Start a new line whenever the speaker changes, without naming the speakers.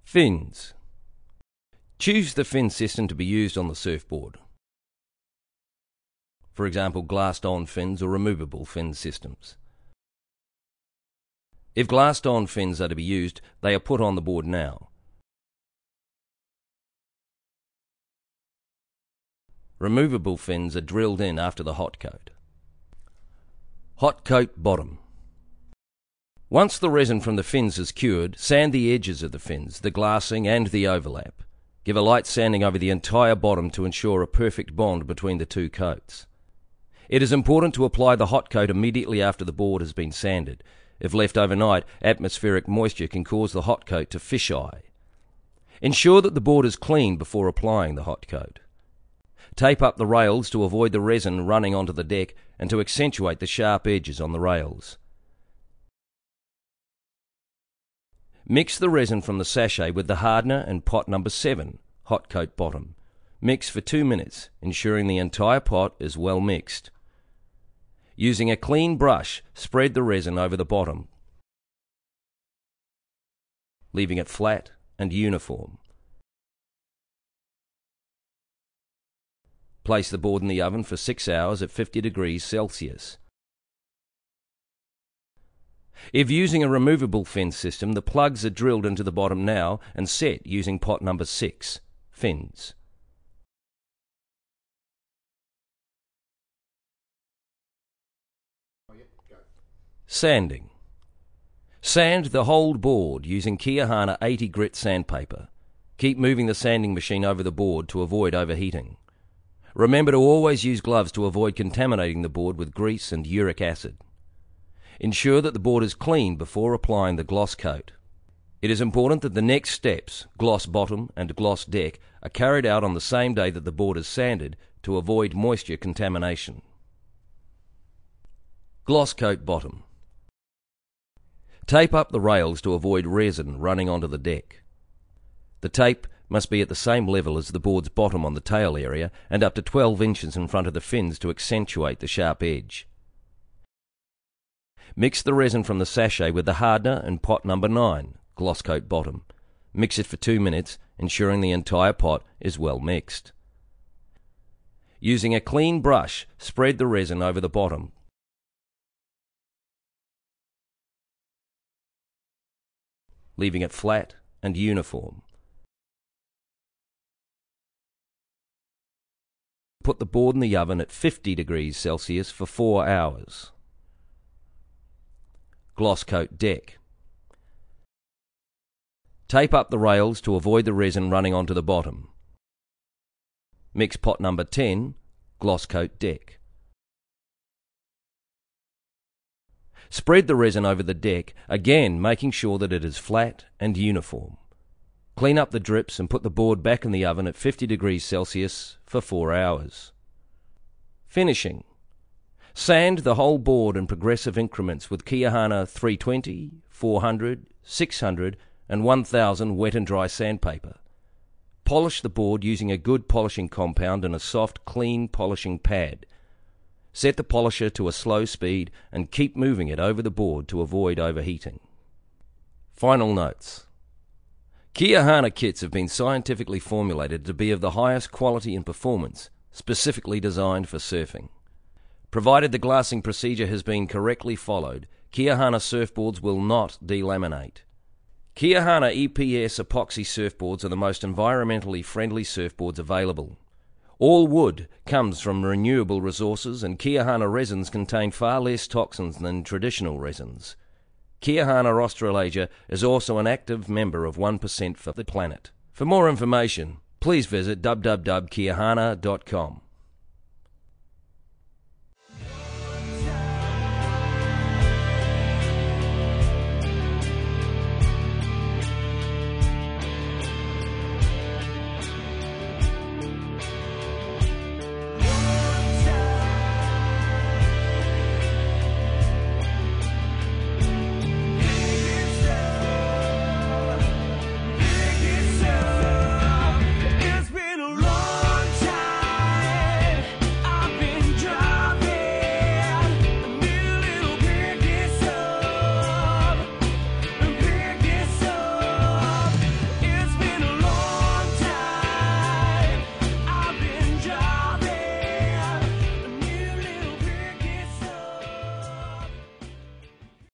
Fins. Choose the fin system to be used on the surfboard. For example, glassed-on fins or removable fin systems. If glassed-on fins are to be used, they are put on the board now. Removable fins are drilled in after the hot coat. Hot coat bottom. Once the resin from the fins is cured, sand the edges of the fins, the glassing and the overlap. Give a light sanding over the entire bottom to ensure a perfect bond between the two coats. It is important to apply the hot coat immediately after the board has been sanded. If left overnight, atmospheric moisture can cause the hot coat to fisheye. Ensure that the board is clean before applying the hot coat. Tape up the rails to avoid the resin running onto the deck and to accentuate the sharp edges on the rails. Mix the resin from the sachet with the hardener and pot number 7, hot coat bottom. Mix for 2 minutes, ensuring the entire pot is well mixed. Using a clean brush, spread the resin over the bottom, leaving it flat and uniform. Place the board in the oven for 6 hours at 50 degrees Celsius. If using a removable fin system, the plugs are drilled into the bottom now and set using pot number 6, fins. Sanding. Sand the whole board using Keahana 80 grit sandpaper. Keep moving the sanding machine over the board to avoid overheating. Remember to always use gloves to avoid contaminating the board with grease and uric acid. Ensure that the board is clean before applying the gloss coat. It is important that the next steps, gloss bottom and gloss deck, are carried out on the same day that the board is sanded to avoid moisture contamination. Gloss coat bottom. Tape up the rails to avoid resin running onto the deck. The tape must be at the same level as the board's bottom on the tail area and up to 12 inches in front of the fins to accentuate the sharp edge. Mix the resin from the sachet with the hardener and pot number 9, gloss coat bottom. Mix it for 2 minutes, ensuring the entire pot is well mixed. Using a clean brush, spread the resin over the bottom. Leaving it flat and uniform. Put the board in the oven at 50 degrees Celsius for 4 hours. Gloss coat deck. Tape up the rails to avoid the resin running onto the bottom. Mix pot number 10, gloss coat deck. Spread the resin over the deck, again making sure that it is flat and uniform. Clean up the drips and put the board back in the oven at 50 degrees Celsius for 4 hours. Finishing. Sand the whole board in progressive increments with Keahana 320, 400, 600 and 1000 wet and dry sandpaper. Polish the board using a good polishing compound and a soft, clean polishing pad. Set the polisher to a slow speed and keep moving it over the board to avoid overheating. Final notes. Keahana kits have been scientifically formulated to be of the highest quality and performance, specifically designed for surfing. Provided the glassing procedure has been correctly followed, Keahana surfboards will not delaminate. Keahana EPS epoxy surfboards are the most environmentally friendly surfboards available. All wood comes from renewable resources, and Keahana resins contain far less toxins than traditional resins. Keahana Australasia is also an active member of 1% for the Planet. For more information, please visit www.keahana.com.